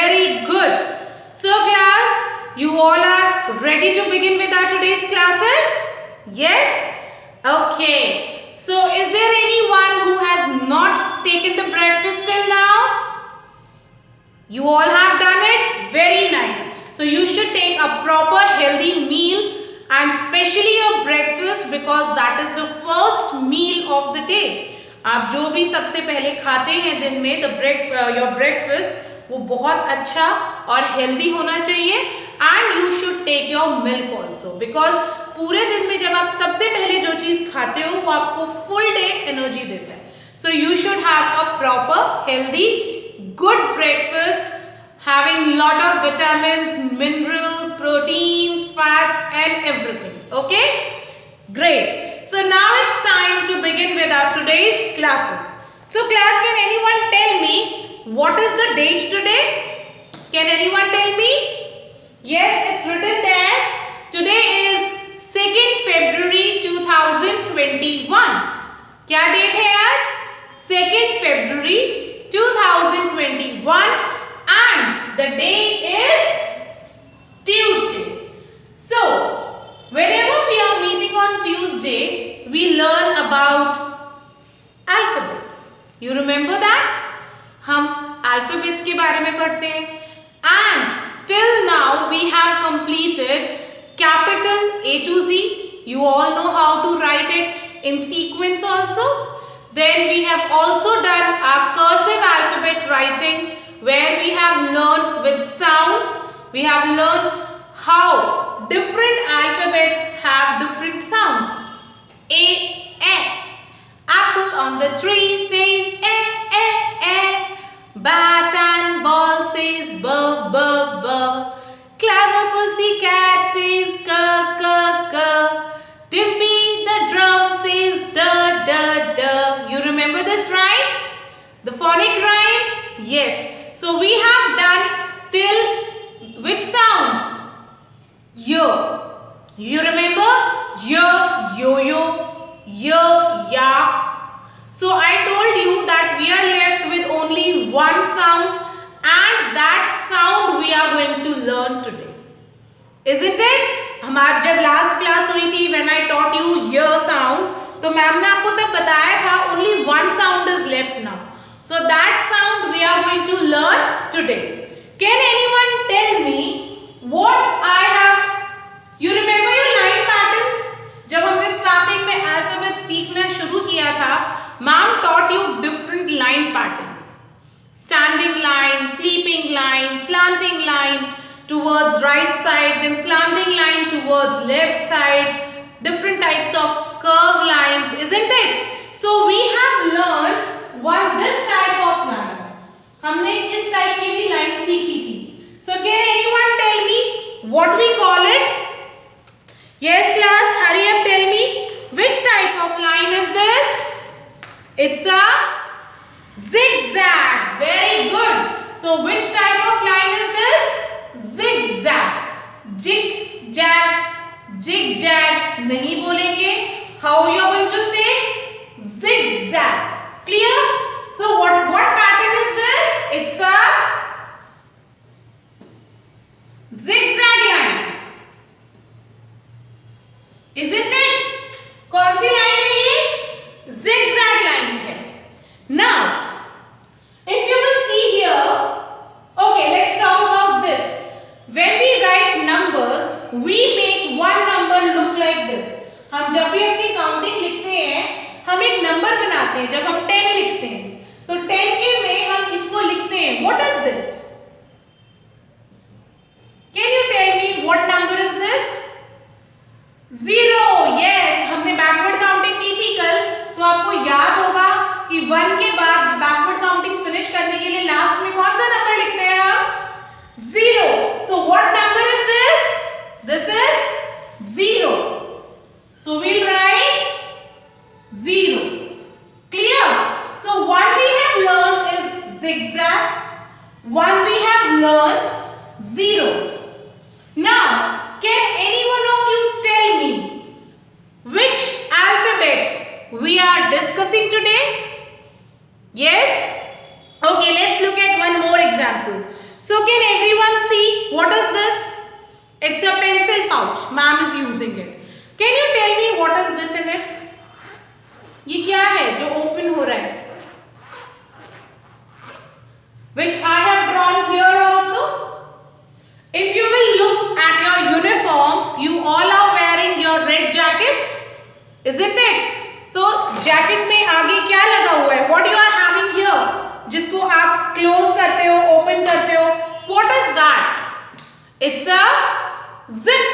Very good. So class, you all are ready to begin with our today's classes? Yes? Okay. So is there anyone who has not taken the breakfast till now? You all have done it? Very nice. So you should take a proper healthy meal and especially your breakfast because that is the first meal of the day. आप जो भी सबसे पहले खाते हैं दिन में your breakfast वो बहुत अच्छा और healthy होना चाहिए and you should take your milk also because पूरे दिन में जब आप सबसे पहले जो चीज खाते हो वो आपको full day energy देता है. So you should have a proper healthy good breakfast having lot of vitamins, minerals, proteins, fats and everything. Okay? Great. So now it's time to begin with our today's classes. So class, can anyone tell me what is the date today? Can anyone tell me? Yes, it's written there. Today is 2nd February 2021. क्या date है आज? 2nd February 2021 and the day is Tuesday. So, whenever we are meeting on Tuesday, we learn about alphabets. You remember that? हम alphabets के बारे में पढ़ते हैं. And till now we have completed capital A to Z. You all know how to write it in sequence also. Then we have also done our cursive alphabet writing where we have learnt with sounds. We have learnt how different alphabets have different sounds. A. Apple on the tree says A. Bat and ball says B. Clever pussycat says K. Dimpy the drum says D. You remember this rhyme? The phonic rhyme? Yes. So we have done till which sound? Y. You remember? Y, yo-yo, y, yak. So I told you that we are left with only one sound and that sound we are going to learn today. Isn't it? हमारी जब last class हुई थी when I taught you y sound, तो ma'am ने आपको तब बताया था only one sound is left now. So that sound we are going to learn today. Can anyone tell me what I have? You remember your line patterns? जब हमने starting में alphabet सीखना शुरू किया था, ma'am taught you different line patterns. Standing line, sleeping line, slanting line towards right side, then slanting line towards left side, different types of curve lines, isn't it? So we have learned this type of line. हमने इस type की भी line सीखी थी. So can anyone tell me what we call it? Yes class, hurry up, tell me which type of line is this? It's a zigzag. Very good. So which type of line is this? Zigzag. Jig jag नहीं बोलेंगे. How you are going to say? Zigzag. Clear? So what pattern is this? It's a zigzag line. Isn't it? कौन सी line है ये? Zigzag line है. Now, if you will see here, okay, let's talk about this. When we write numbers, we make one number look like this. हम जब भी अपनी counting लिखते हैं, हम एक नंबर बनाते हैं. जब हम 10 लिखते हैं, तो 10 के में हम इसको लिखते हैं. What is this? Can you tell me what number is this? 0. Yes, हमने बैकवर्ड काउंटिंग की थी कल, तो आपको याद होगा कि 1 के बाद बैकवर्ड काउंटिंग फिनिश करने के लिए लास्ट में कौन सा नंबर लिखते हैं हम? 0. So what number is this? This is 0. So we'll write 0. Clear? So one we have learned is zigzag. One we have learned 0. Now, can any one of you tell me which alphabet we are discussing today? Yes? Okay, let's look at one more example. So can pencil pouch. Ma'am is using it. Can you tell me what is this in it? ये क्या है जो open हो रहा है? Which I have drawn here also. If you will look at your uniform, you all are wearing your red jackets, isn't it? तो jacket में आगे क्या लगा हुआ है? What you are having here? जिसको आप क्लोज करते हो, ओपन करते हो, what is that? It's a zip.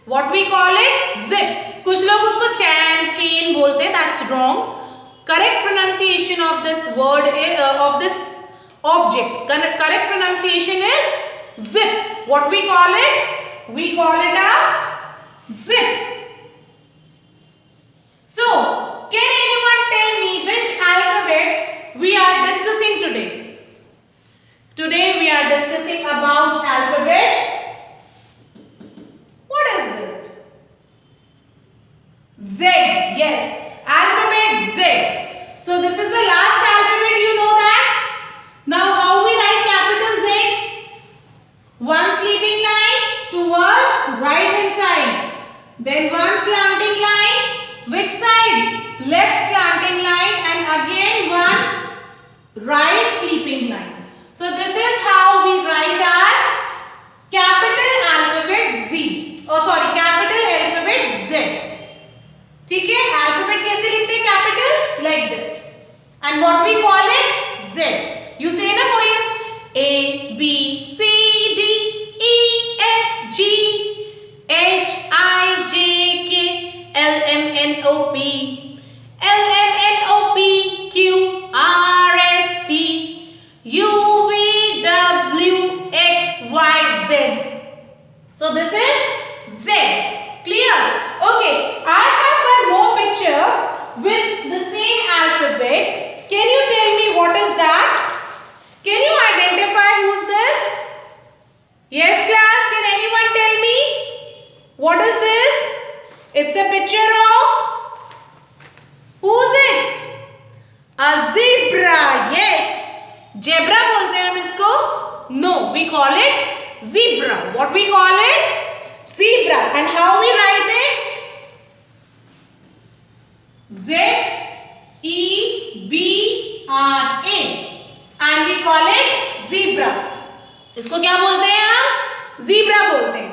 What we call it? Zip. कुछ लोग उसको चेन बोलते हैं. That's wrong. Correct pronunciation of this word of this object. Correct pronunciation is zip. What we call it? We call it a zip. So, can anyone tell me which alphabet we are discussing today? Today we are discussing about alphabet. What is this? Z. Yes, alphabet Z. So this is the last alphabet, you know that. Now how we write capital Z? One sleeping line towards right hand side. Then one slanting line. Which side? Left slanting line, and again one right sleeping line. So this is how we write our capital alphabet Z. Oh sorry, capital alphabet Z. ठीक है? Alphabet कैसे लिखते हैं capital? Like this. And what we call it? Z. You say na poem. A, B, C, D, E, F, G, H, I, J, K, L, M, N, O, P, L, M, N, O, P, Q, R, S, T, U, V, W, X, Y, Z. So this is Z. Clear? Okay. I have one more picture with the same alphabet. Can you tell me what is that? Can you identify who's this? Yes, class. Can anyone tell me? What is this? It's a picture of, who's it? A zebra. Yes. Zebra बोलते हैं हम इसको? No, we call it zebra. What we call it? Zebra. And how we write it? Z-E-B-R-A. And we call it zebra. इसको क्या बोलते हैं हम? Zebra बोलते हैं.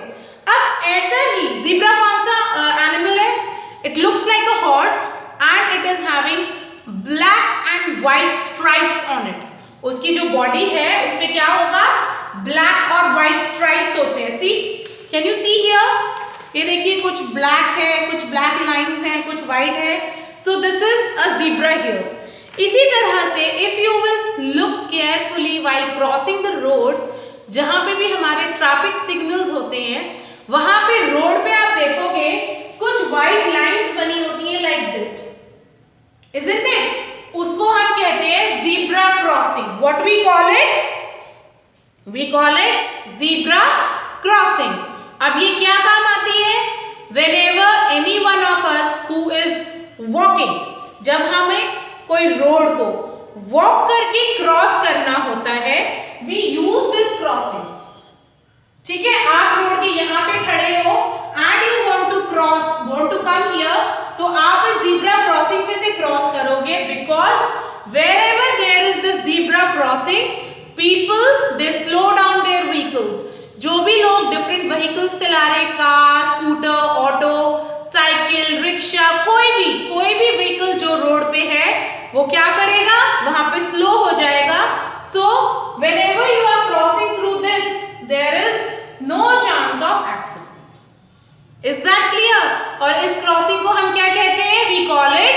अब ऐसा ही zebra कौन सा एनिमल है? It looks like a horse and it is having black and white stripes on it. उसकी जो बॉडी है उस पे क्या होगा? ब्लैक और व्हाइट स्ट्राइप्स होते हैं. सी, कैन यू सी हियर? ये देखिए कुछ ब्लैक है, कुछ ब्लैक लाइंस हैं, कुछ व्हाइट है. So this is a zebra here. इसी तरह से if you will look carefully while crossing the roads, जहां पे भी हमारे ट्रैफिक सिग्नल्स होते हैं, वहां पे रोड पे आप देखोगे कुछ व्हाइट लाइंस बनी होती हैं लाइक दिस, इजंट इट? उसको हम कहते हैं zebra crossing. What we call it? We call it zebra crossing. अब ये क्या काम आती है? Whenever any one of us who is walking, जब हमें कोई रोड को वॉक करके क्रॉस करना होता है, we use this crossing. ठीक है? आप रोड के यहाँ पे खड़े हो and you want to cross, want to come here, तो आप इस zebra crossing पे से क्रॉस करोगे, because wherever there is the zebra crossing, people they slow down their vehicles. जो भी लोग डिफरेंट व्हीकल्स चला रहे हैं, car, scooter, auto, cycle, rickshaw, कोई भी व्हीकल जो रोड पे है, वो क्या करेगा? वहां पे स्लो हो जाएगा. So whenever you are crossing through this, there is no chance of accidents. Is that clear? और इस क्रॉसिंग को हम क्या कहते हैं? We call it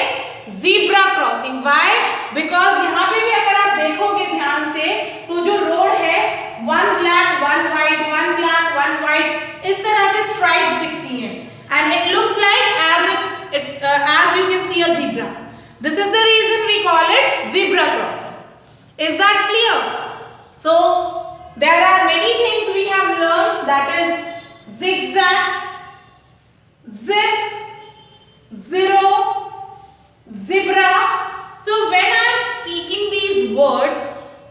zebra crossing. Why? Because यहाँ पे भी अगर आप देखोगे ध्यान से, तो जो रोड है, one black, one white, one black, one white, इस तरह से स्ट्राइप्स दिखती हैं, and it looks like as if it, as you can see a zebra. This is the reason we call it zebra crossing. Is that clear? So there are many things we have learned, that is zigzag, zip, zero, zebra. So when I am speaking these words,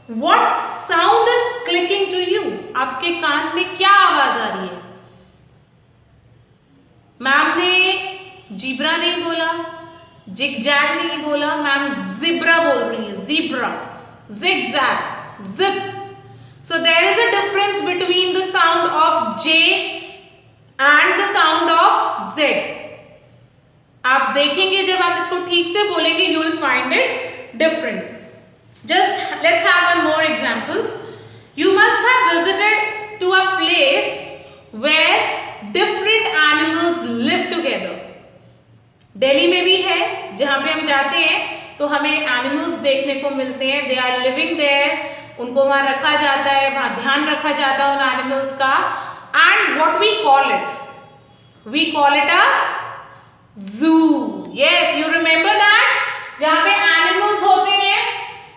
what sound is clicking to you? आपके कान में क्या आवाज आ रही है? Zebra नहीं बोला, zigzag नहीं बोला मैम, जिब्रा बोल रही है, zebra, zigzag, zip. So there is a difference between the sound of J and the sound of Z. आप देखेंगे जब आप इसको ठीक से बोलेंगे, you will find it different. Just let's have one more example. You must have visited to a place where different animals live together. Delhi में भी है जहाँ पे हम जाते हैं तो हमें एनिमल्स देखने को मिलते हैं. दे आर लिविंग देयर, उनको वहाँ रखा जाता है, वहाँ ध्यान रखा जाता है उन एनिमल्स का. And what we call it a zoo. Yes, you remember that, जहाँ पे एनिमल्स होते हैं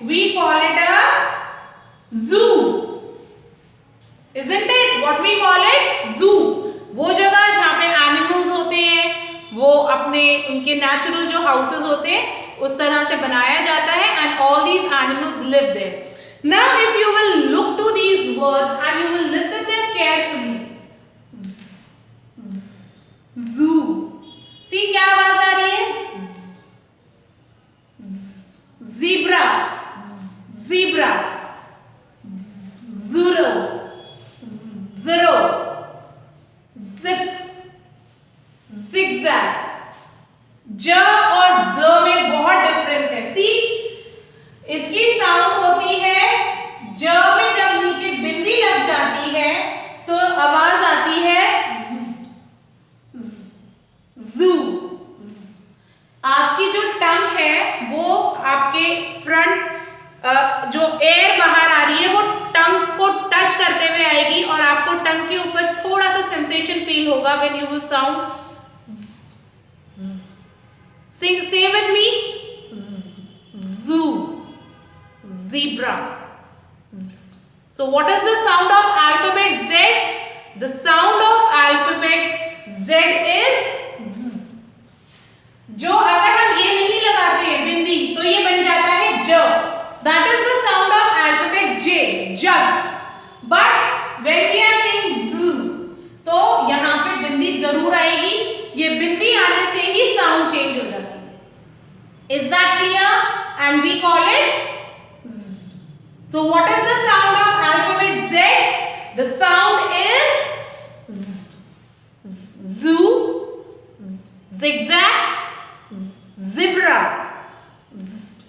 वी कॉल इट अ जू. Isn't it? What we call it? Zoo. वो जगह जहाँ पे एनिमल्स होते हैं, वो अपने उनके नेचुरल जो हाउसेस होते हैं उस तरह से बनाया जाता है. And all these animals live there. Now if you will look to these words and you will listen them carefully. Zoo. See क्या आवाज आ रही है? Zebra. Zebra. Zero. Zero. Zip. Zigzag. ज और ज में बहुत डिफरेंस है. सी, इसकी साउंड होती है ज में जब नीचे बिंदी लग जाती है तो आवाज आती है जू. आपकी जो टंग है वो आपके फ्रंट जो एयर बाहर आ रही है वो टंग को टच करते हुए आएगी और आपको टंग के ऊपर थोड़ा सा सेंसेशन फील होगा when you will sound. Say with me. Zoo. Zebra. So what is the sound of alphabet Z? The sound of alphabet Z is Z. जो अगर हम ये नहीं लगाते हैं बिंदी तो ये बन जाता है ज. That is the sound of alphabet J. Jug. But when we are saying Z, तो यहाँ पे बिंदी जरूर आएगी. ये बिंदी आने से ही साउंड चेंज हो जाती है. Is that clear? And we call it Z. So what is the sound of alphabet Z? The sound is Z. Zoo, zigzag, zebra. Z.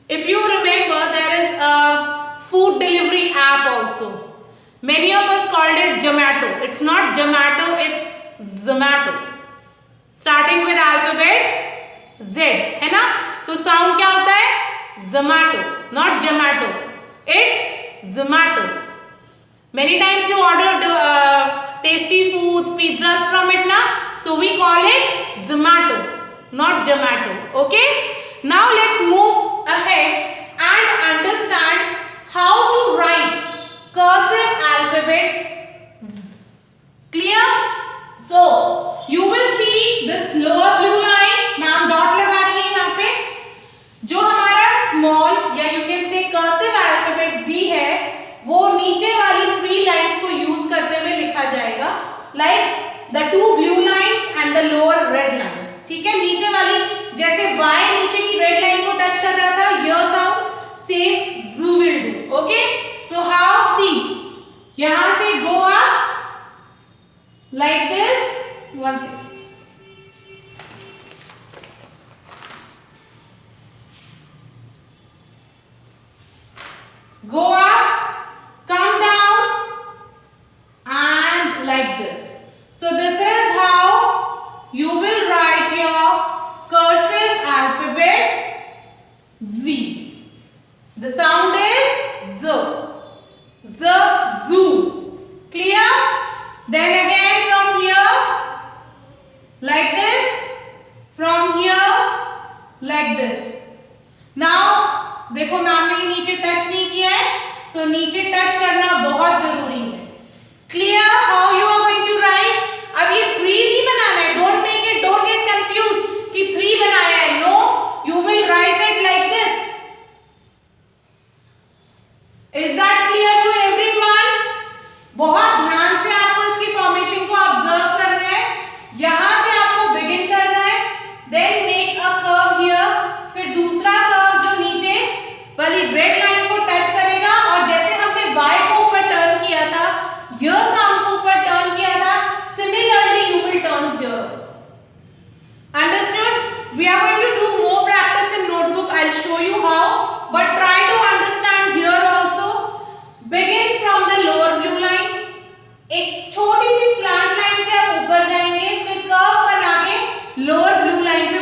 If you remember, there is a food delivery app also. Many of us called it Zomato. It's not Zomato, it's Zomato. Starting with alphabet Z, है ना? तो sound क्या होता है? Zomato, not Zomato. It's Zomato. Many times you ordered tasty foods, pizzas from it, na? So we call it Zomato, not Zomato. Okay? Now let's move ahead and understand how to write cursive alphabet Z. Clear? So you will see this lower blue line. Ma'am dot लगा रही है यहाँ पे. जो हमारा small या you can say cursive alphabet Z है वो नीचे वाली 3 लाइंस को यूज करते हुए लिखा जाएगा. Like the 2 blue lines and the lower red line. ठीक है, नीचे वाली जैसे Y नीचे की रेड लाइन को टच कर रहा था, यह sound same Z will do. Okay, so how, see, यहां से go up like this. One second. Go up, come down, and like this. So this is how you will write your cursive alphabet Z. The sound is Z. Z, zoo. Clear? Then again from here, like this. From here, like this. Now देखो ma'am ने नीचे touch नहीं किया है, सो नीचे touch करना बहुत जरूरी है. Clear? How you are going to write? अब ये 3 नहीं बनाना है. डोंट गेट कंफ्यूज कि 3 बनाया है. No, you will write it like this. Is that clear to everyone? बहुत ध्यान से आपको इसकी फॉर्मेशन को ऑब्जर्व करना है. यहां से आपको बिगिन करना है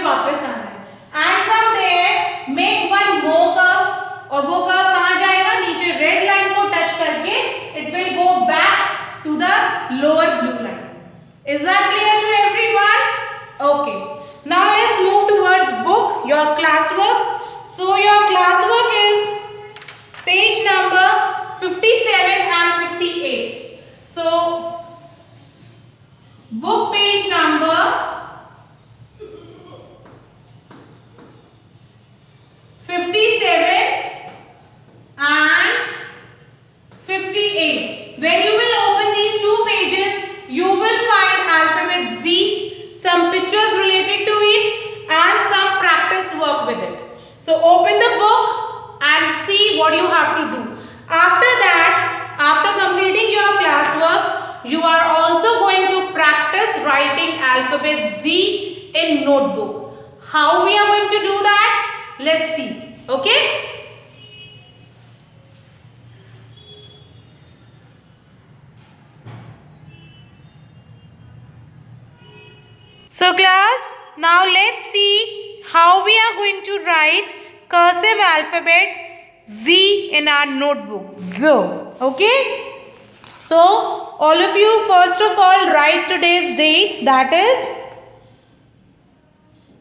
फिर वापस आना है and from there make one more curve और वो कर्व कहाँ जाएगा नीचे रेड लाइन को टच करके it will go back to the lower blue line. Is that clear to everyone? Okay. Now let's move towards book, your classwork. So your classwork is page number 57 and 58. So book page number 57 and 58. When you will open these two pages, you will find alphabet Z, some pictures related to it and some practice work with it. So open the book and see what you have to do. After that, after completing your classwork, you are also going to practice writing alphabet Z in notebook. How we are going to do that? Let's see. Okay? So class, now let's see how we are going to write cursive alphabet Z in our notebook. Z. Okay? So all of you first of all write today's date, that is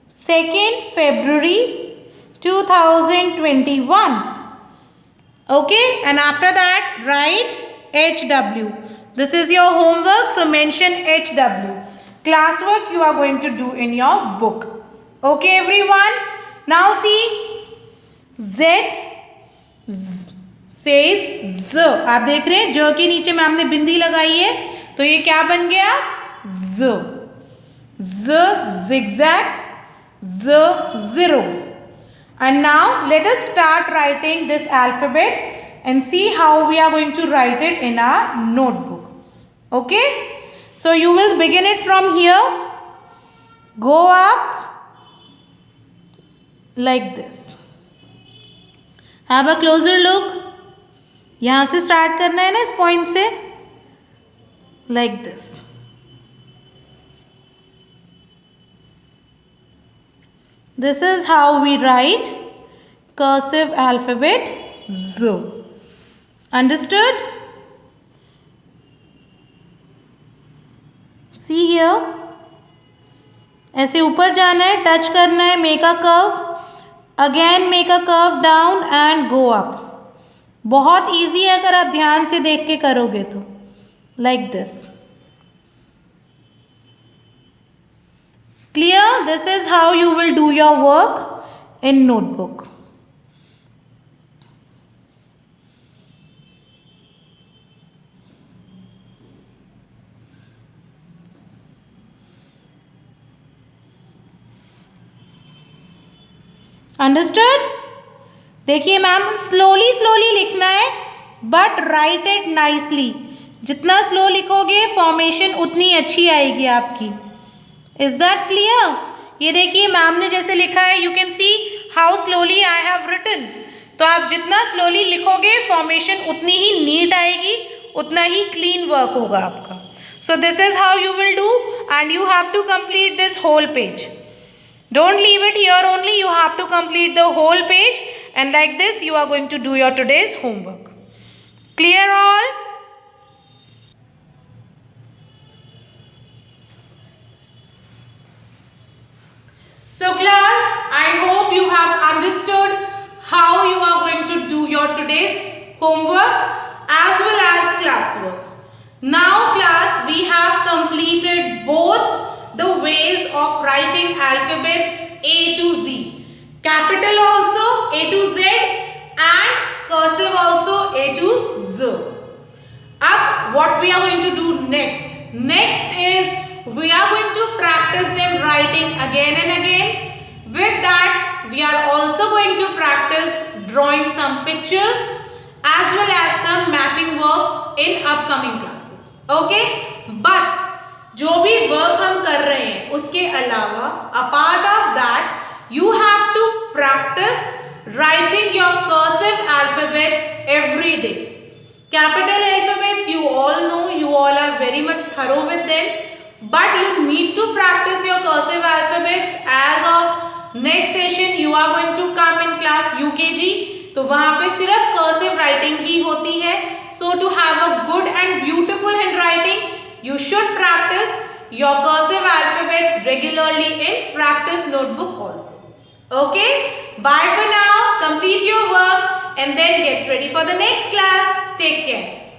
2nd February 2021. Okay? And after that write HW. This is your homework, so mention HW. Classwork you are going to do in your book. Okay everyone? Now see Z, says Z. आप देख रहे हैं ज के नीचे ma'am ने बिंदी लगाई है तो ये क्या बन गया Z. Z zigzag, Z zero. And now let us start writing this alphabet and see how we are going to write it in our notebook. Okay? So you will begin it from here, go up like this. Have a closer look. यहाँ से start करना है ना इस point से, like this. This is how we write cursive alphabet Z. Understood? See here, ऐसे ऊपर जाना है, टच करना है, make a curve, again make a curve down and go up. बहुत इजी है अगर आप ध्यान से देख के करोगे तो, like this. Clear? This is how you will do your work in notebook. Understood? देखिए मैम स्लोली स्लोली लिखना है बट राइट इट नाइसली. जितना स्लो लिखोगे फॉर्मेशन उतनी अच्छी आएगी आपकी. Is that clear? ये देखिए मैम ने जैसे लिखा है, you can see how slowly I have written. तो आप जितना स्लोली लिखोगे फॉर्मेशन उतनी ही नीट आएगी, उतना ही क्लीन वर्क होगा आपका. So this is how you will do and you have to complete this whole page. Don't leave it here only, you have to complete the whole page and like this you are going to do your today's homework. Clear all? So class, I hope you have understood how you are going to do your today's homework as well as classwork. Now class, we have completed both the ways of writing alphabets A to Z. Capital also A to Z and cursive also A to Z. Up what we are going to do next? Next is we are going to practice them writing again and again. With that we are also going to practice drawing some pictures as well as some matching works in upcoming classes. Okay? But जो भी work हम कर रहे हैं उसके अलावा apart of that you have to practise writing your cursive alphabets every day. Capital alphabets you all know, you all are very much thorough with them, but you need to practice your cursive alphabets as of next session you are going to come in class UKG, तो वहां पे सिर्फ cursive writing ही होती है. So to have a good and beautiful handwriting you should practise your cursive alphabets regularly in practice notebook also. Okay, bye for now. Complete your work and then get ready for the next class. Take care.